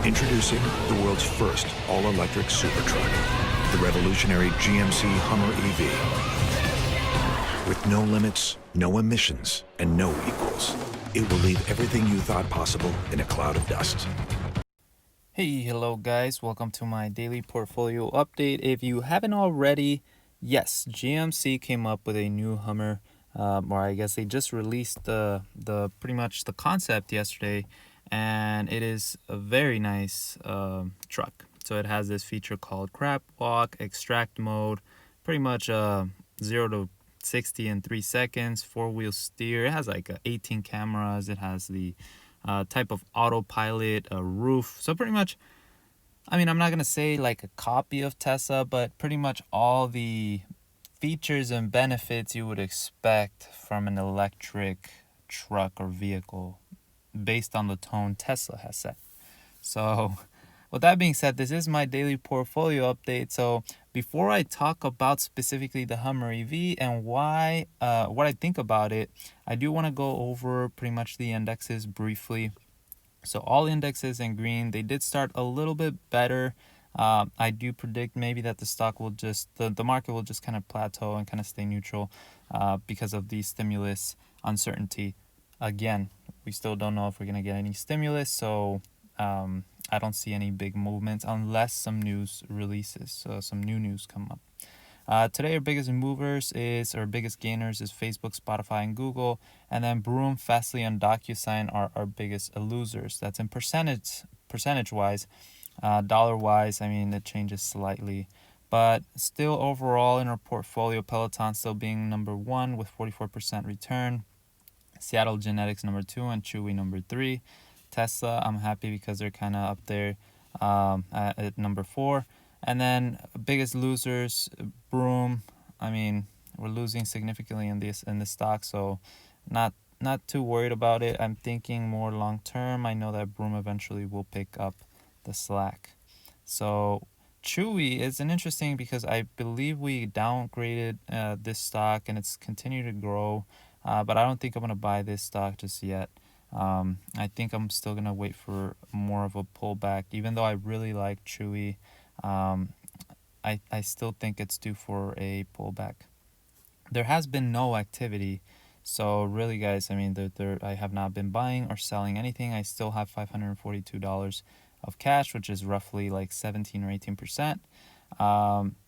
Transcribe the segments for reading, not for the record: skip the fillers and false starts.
Introducing the world's first all-electric super truck, the revolutionary GMC Hummer EV. With no limits, no emissions, and no equals, it will leave everything you thought possible in a cloud of dust. Hey, hello guys, welcome to my daily portfolio update. If you haven't already, yes, GMC came up with a new Hummer, or I guess they just released the pretty much the concept yesterday, and it is a very nice truck. So it has this feature called crab walk, extract mode, pretty much 0 to 60 in 3 seconds, 4-wheel steer. It has like 18 cameras. It has the type of autopilot, a roof. So pretty much, I mean, I'm not going to say like a copy of Tesla, but pretty much all the features and benefits you would expect from an electric truck or vehicle based on the tone Tesla has set. So with that being said, this is my daily portfolio update. So before I talk about specifically the Hummer EV and why, what I think about it, I do want to go over pretty much the indexes briefly. So all indexes in green. They did start a little bit better. I do predict maybe that the stock will just, the market will just kind of plateau and kind of stay neutral because of the stimulus uncertainty. Again, we still don't know if we're going to get any stimulus, so I don't see any big movements unless some news releases, so some new news come up. Today our biggest movers or biggest gainers is Facebook, Spotify, and Google, and then Broom, Fastly, and DocuSign are our biggest losers. That's in percentage wise. Dollar wise, I mean, it changes slightly, but still overall in our portfolio, Peloton still being number 1 with 44% return, Seattle Genetics number 2, and Chewy number 3. Tesla, I'm happy because they're kind of up there at number 4. And then biggest losers, Broom. I mean, we're losing significantly in this stock, so not too worried about it. I'm thinking more long term. I know that Broom eventually will pick up the slack. So Chewy is an interesting because I believe we downgraded this stock and it's continued to grow, but I don't think I'm going to buy this stock just yet. I think I'm still going to wait for more of a pullback, even though I really like Chewy. I still think it's due for a pullback. There has been no activity, so really guys, I mean, I have not been buying or selling anything. I still have $542 of cash, which is roughly like 17 or 18%.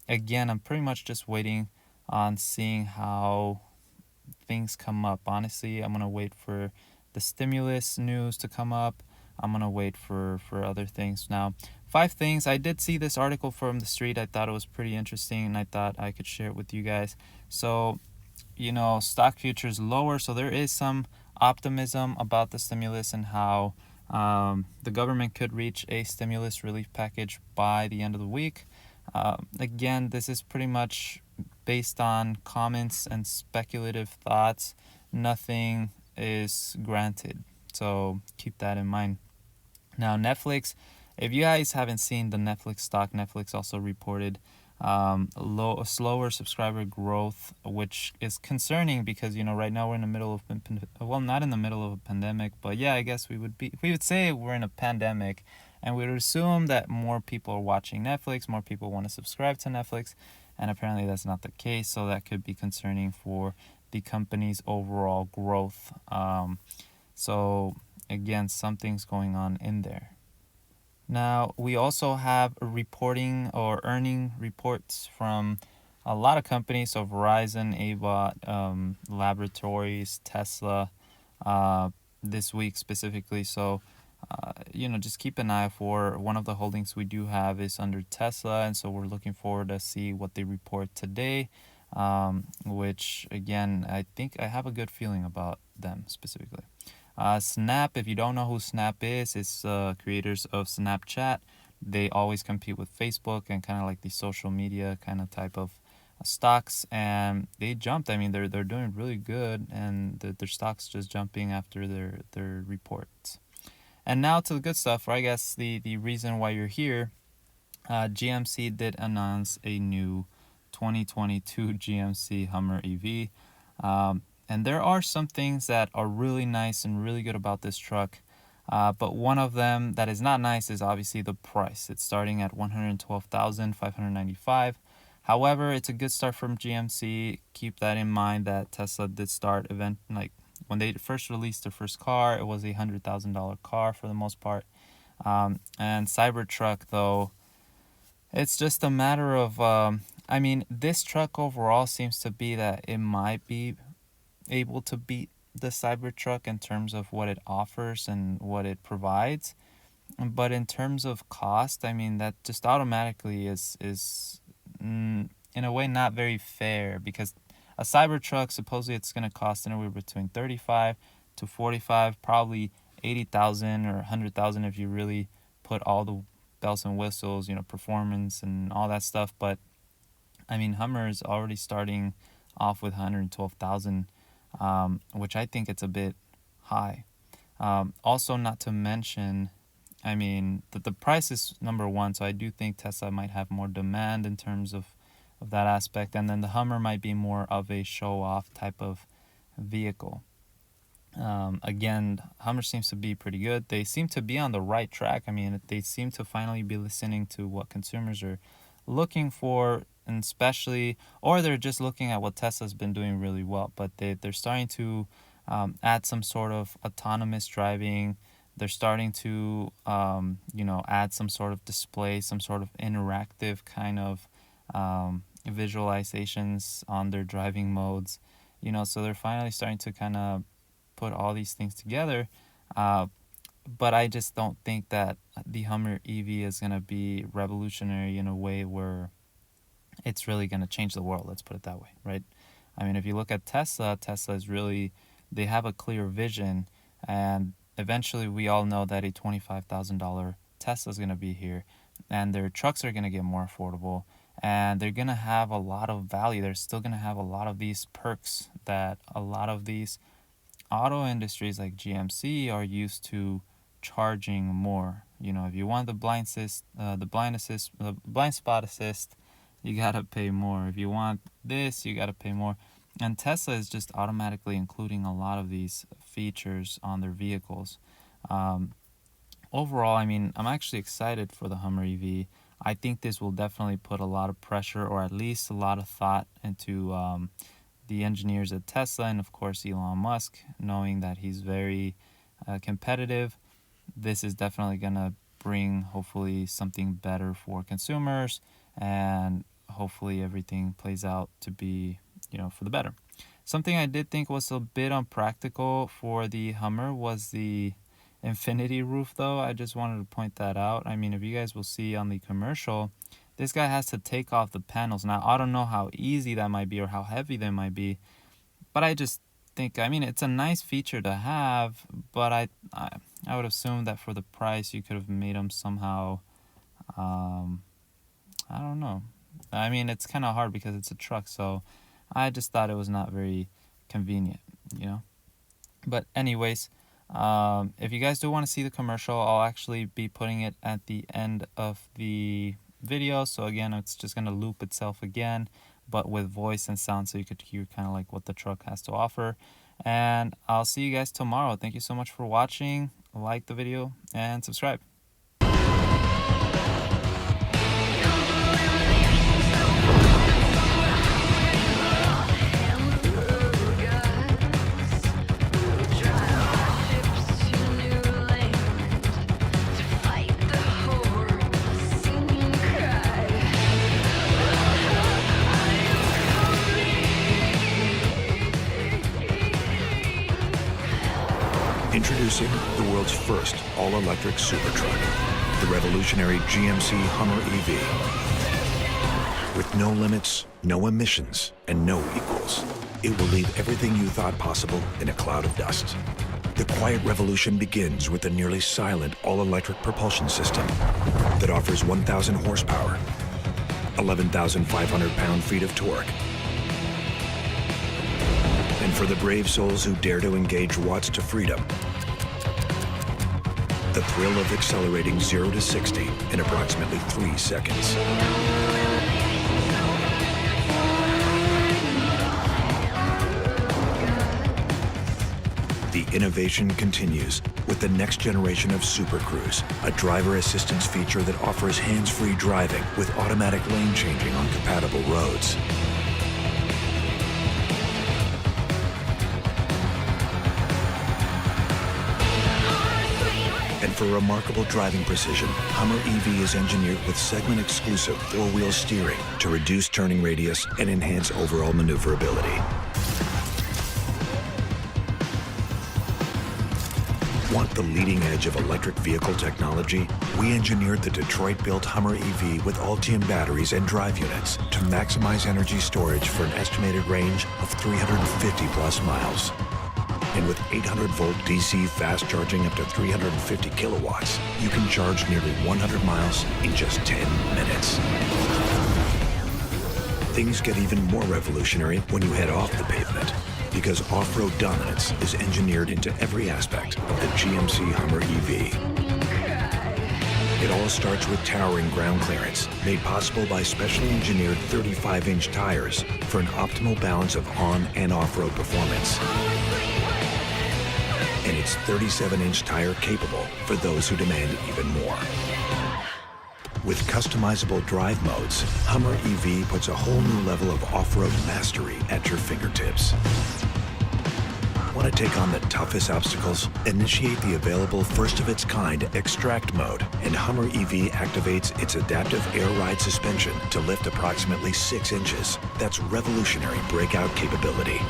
Again, I'm pretty much just waiting on seeing how things come up. Honestly, I'm going to wait for the stimulus news to come up. I'm going to wait for other things. Now, 5 things. I did see this article from The Street. I thought it was pretty interesting, and I thought I could share it with you guys. So, stock futures lower. So there is some optimism about the stimulus and how the government could reach a stimulus relief package by the end of the week. Again, this is pretty much based on comments and speculative thoughts. Nothing is granted, so keep that in mind. Now, Netflix, if you guys haven't seen the Netflix stock, Netflix also reported slower subscriber growth, which is concerning because right now we're in the middle of not in the middle of a pandemic, but yeah, I guess we would say we're in a pandemic, and we would assume that more people are watching Netflix, more people want to subscribe to Netflix, and apparently that's not the case. So that could be concerning for the company's overall growth. So again, something's going on in there. Now, we also have reporting or earning reports from a lot of companies. So Verizon, Avot, Laboratories, Tesla, this week specifically. So, just keep an eye for one of the holdings we do have is under Tesla. And so we're looking forward to see what they report today, which again, I think I have a good feeling about them specifically. Snap, if you don't know who Snap is, it's creators of Snapchat. They always compete with Facebook and kind of like the social media kind of type of stocks, and they jumped. I mean, they're doing really good, and their stocks just jumping after their reports. And now to the good stuff, or I guess the reason why you're here. GMC did announce a new 2022 GMC Hummer EV. And there are some things that are really nice and really good about this truck. But one of them that is not nice is obviously the price. It's starting at $112,595. However, it's a good start from GMC. Keep that in mind that Tesla did start when they first released their first car, it was a $100,000 car for the most part. And Cybertruck, though, it's just a matter of, this truck overall seems to be that it might be able to beat the Cybertruck in terms of what it offers and what it provides. But in terms of cost, that just automatically is in a way not very fair, because a Cybertruck, supposedly it's going to cost anywhere between 35 to 45, probably 80,000 or 100,000 if you really put all the bells and whistles, performance and all that stuff. But Hummer is already starting off with 112,000, which I think it's a bit high. Also, not to mention, that the price is number one, so I do think Tesla might have more demand in terms of that aspect, and then the Hummer might be more of a show-off type of vehicle. Again, Hummer seems to be pretty good. They seem to be on the right track. They seem to finally be listening to what consumers are looking for, and especially, or they're just looking at what Tesla's been doing really well, but they're starting to add some sort of autonomous driving. They're starting to add some sort of display, some sort of interactive kind of visualizations on their driving modes, so they're finally starting to kind of put all these things together. But I just don't think that the Hummer EV is going to be revolutionary in a way where it's really going to change the world. Let's put it that way, right? If you look at Tesla is really, they have a clear vision, and eventually we all know that a $25,000 Tesla is going to be here, and their trucks are going to get more affordable, and they're going to have a lot of value. They're still going to have a lot of these perks that a lot of these auto industries like GMC are used to charging more. If you want the blind spot assist, you got to pay more. If you want this, you got to pay more. And Tesla is just automatically including a lot of these features on their vehicles. Overall, I'm actually excited for the Hummer EV. I think this will definitely put a lot of pressure, or at least a lot of thought into the engineers at Tesla, and of course Elon Musk, knowing that he's very competitive. This is definitely going to bring, hopefully, something better for consumers, and hopefully everything plays out to be, for the better. Something I did think was a bit unpractical for the Hummer was the infinity roof, though. I just wanted to point that out. If you guys will see on the commercial, this guy has to take off the panels. Now, I don't know how easy that might be or how heavy they might be, but I just think, it's a nice feature to have, but I would assume that for the price, you could have made them somehow, I don't know. It's kind of hard because it's a truck, so I just thought it was not very convenient, But anyways, if you guys do want to see the commercial, I'll actually be putting it at the end of the video. So again, it's just going to loop itself again, but with voice and sound, so you could hear kind of like what the truck has to offer. And I'll see you guys tomorrow. Thank you so much for watching. Like the video and subscribe. Introducing the world's first all-electric super truck, the revolutionary GMC Hummer EV. With no limits, no emissions, and no equals, it will leave everything you thought possible in a cloud of dust. The quiet revolution begins with the nearly silent all-electric propulsion system that offers 1,000 horsepower, 11,500 pound-feet of torque, and for the brave souls who dare to engage watts to freedom, the thrill of accelerating 0 to 60 in approximately 3 seconds. The innovation continues with the next generation of Super Cruise, a driver assistance feature that offers hands-free driving with automatic lane changing on compatible roads. And for remarkable driving precision, Hummer EV is engineered with segment-exclusive four-wheel steering to reduce turning radius and enhance overall maneuverability. Want the leading edge of electric vehicle technology? We engineered the Detroit-built Hummer EV with Ultium batteries and drive units to maximize energy storage for an estimated range of 350-plus miles. And with 800-volt DC fast charging up to 350 kilowatts, you can charge nearly 100 miles in just 10 minutes. Things get even more revolutionary when you head off the pavement, because off-road dominance is engineered into every aspect of the GMC Hummer EV. It all starts with towering ground clearance, made possible by specially engineered 35-inch tires for an optimal balance of on- and off-road performance. And it's 37-inch tire capable for those who demand even more. With customizable drive modes, Hummer EV puts a whole new level of off-road mastery at your fingertips. Want to take on the toughest obstacles? Initiate the available first-of-its-kind Extract mode, and Hummer EV activates its adaptive air ride suspension to lift approximately 6 inches. That's revolutionary breakout capability.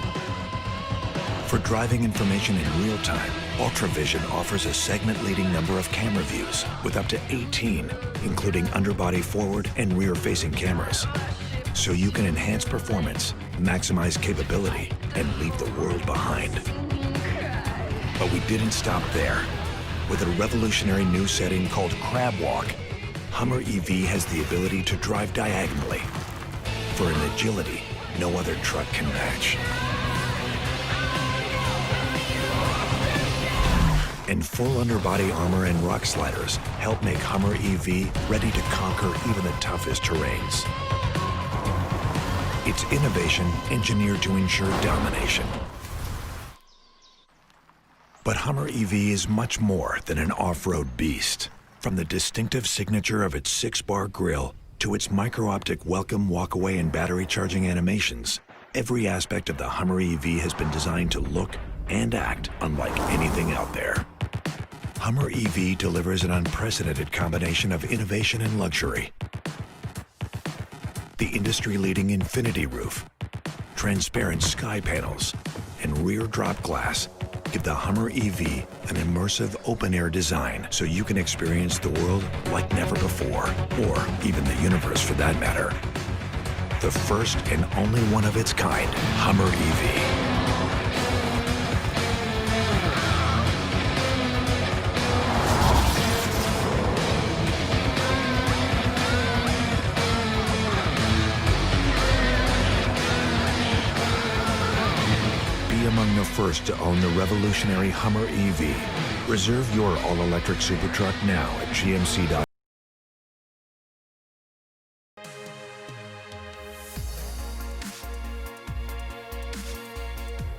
For driving information in real time, UltraVision offers a segment-leading number of camera views with up to 18, including underbody forward and rear-facing cameras. So you can enhance performance, maximize capability, and leave the world behind. But we didn't stop there. With a revolutionary new setting called Crab Walk, Hummer EV has the ability to drive diagonally for an agility no other truck can match. And full underbody armor and rock sliders help make Hummer EV ready to conquer even the toughest terrains. It's innovation engineered to ensure domination. But Hummer EV is much more than an off-road beast. From the distinctive signature of its 6-bar grille to its micro-optic welcome, walk-away, and battery charging animations, every aspect of the Hummer EV has been designed to look and act unlike anything out there. Hummer EV delivers an unprecedented combination of innovation and luxury. The industry-leading infinity roof, transparent sky panels, and rear drop glass give the Hummer EV an immersive open-air design so you can experience the world like never before, or even the universe for that matter. The first and only one of its kind, Hummer EV. Among the first to own the revolutionary Hummer EV. Reserve your all-electric super truck now at gmc.com.